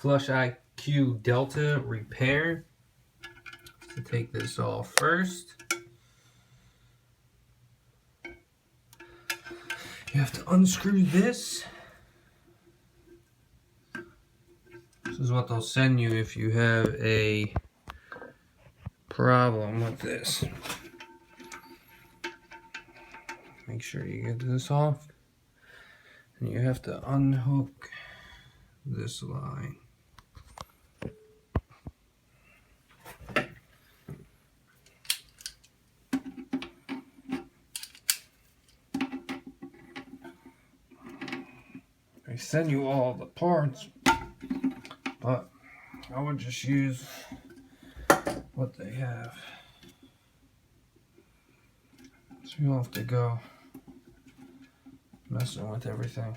Flush IQ Delta repair. To take this off first, you have to unscrew this. This is what they'll send you if you have a problem with this. Make sure you get this off, and you have to unhook this line. They send you all the parts, but I would just use what they have. So you don't have to go messing with everything.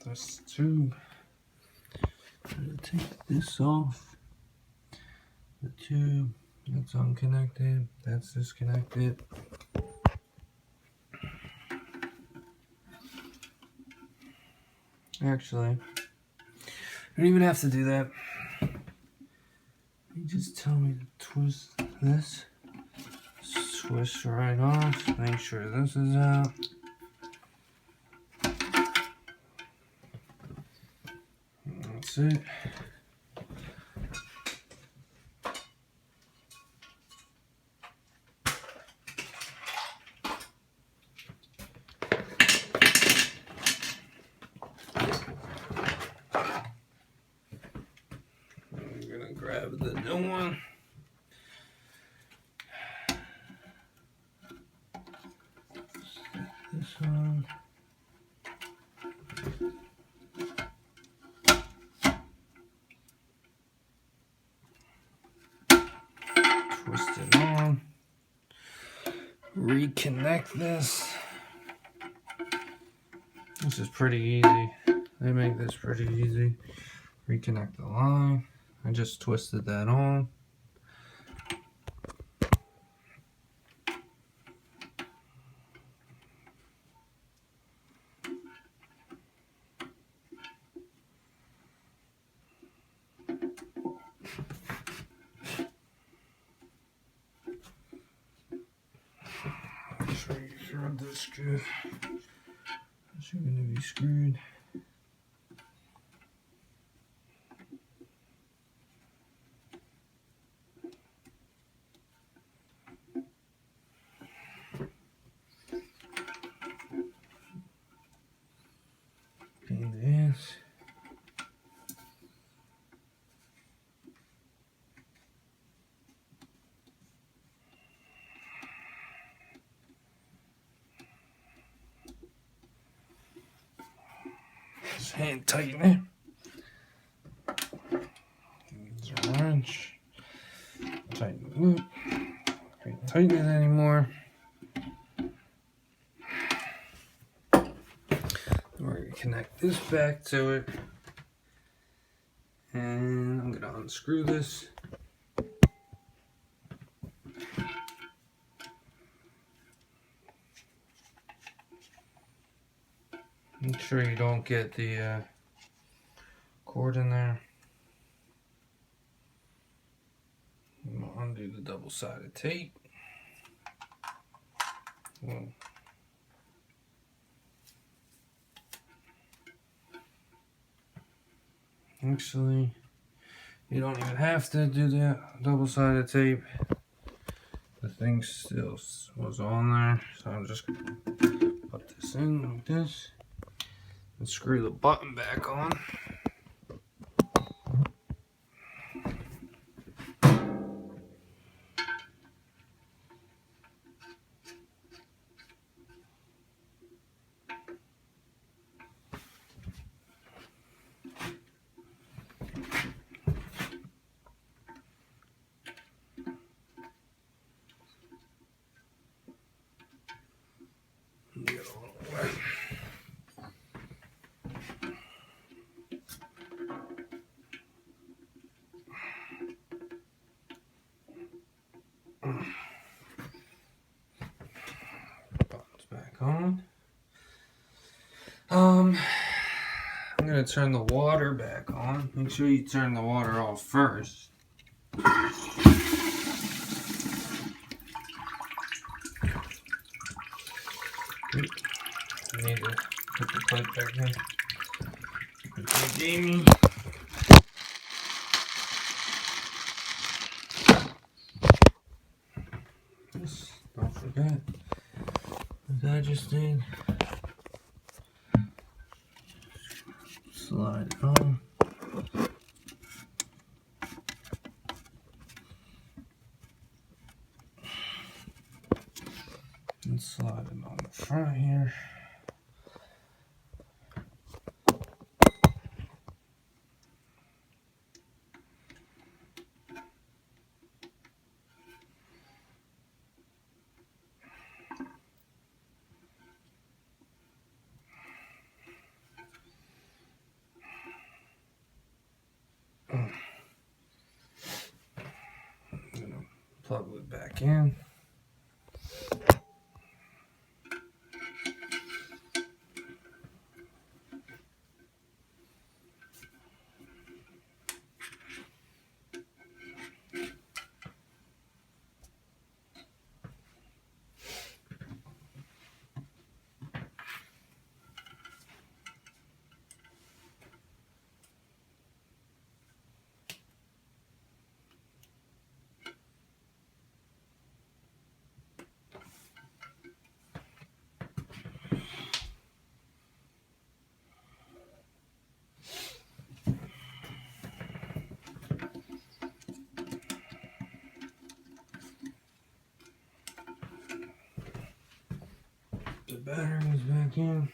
This tube. Take this off. The tube. That's unconnected. That's disconnected. Actually, you don't even have to do that. You just tell me to twist this. Twist right off. Make sure this is out. That's it. I'm gonna grab the new one. This one. Twist it on. Reconnect this. This is pretty easy. They make this pretty easy. Reconnect the line. I just twisted that on. Make sure you thread this good. It's going to be screwed. Clean this. Just hand tighten it. Use a wrench. Tighten the loop. Can't tighten it anymore. We're going to connect this back to it. And I'm going to unscrew this. Make sure you don't get the cord in there. I'm going to undo the double-sided tape. Whoa. Actually, you don't even have to do the double-sided tape. The thing still was on there, so I'm just going to put this in like this and screw the button back on. Get a little wet. on. I'm gonna turn the water back on. Make sure you turn the water off first. I need to put the plate back in. Okay, Jamie. Don't forget what I just did. Slide it on. And slide it on the front here. I'm gonna plug it back in. The batteries back in.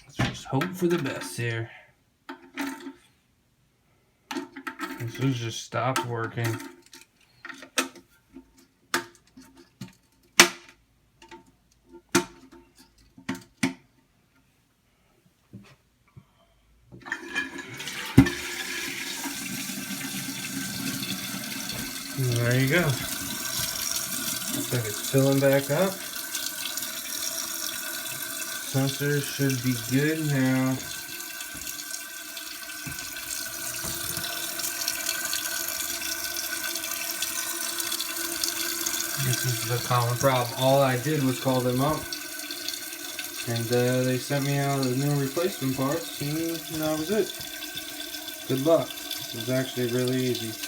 Let's just hope for the best here. This has just stopped working. And there you go. Looks like it's filling back up. Sensor should be good now. This is the common problem. All I did was call them up, and they sent me out the new replacement parts, and that was it. Good luck. It was actually really easy.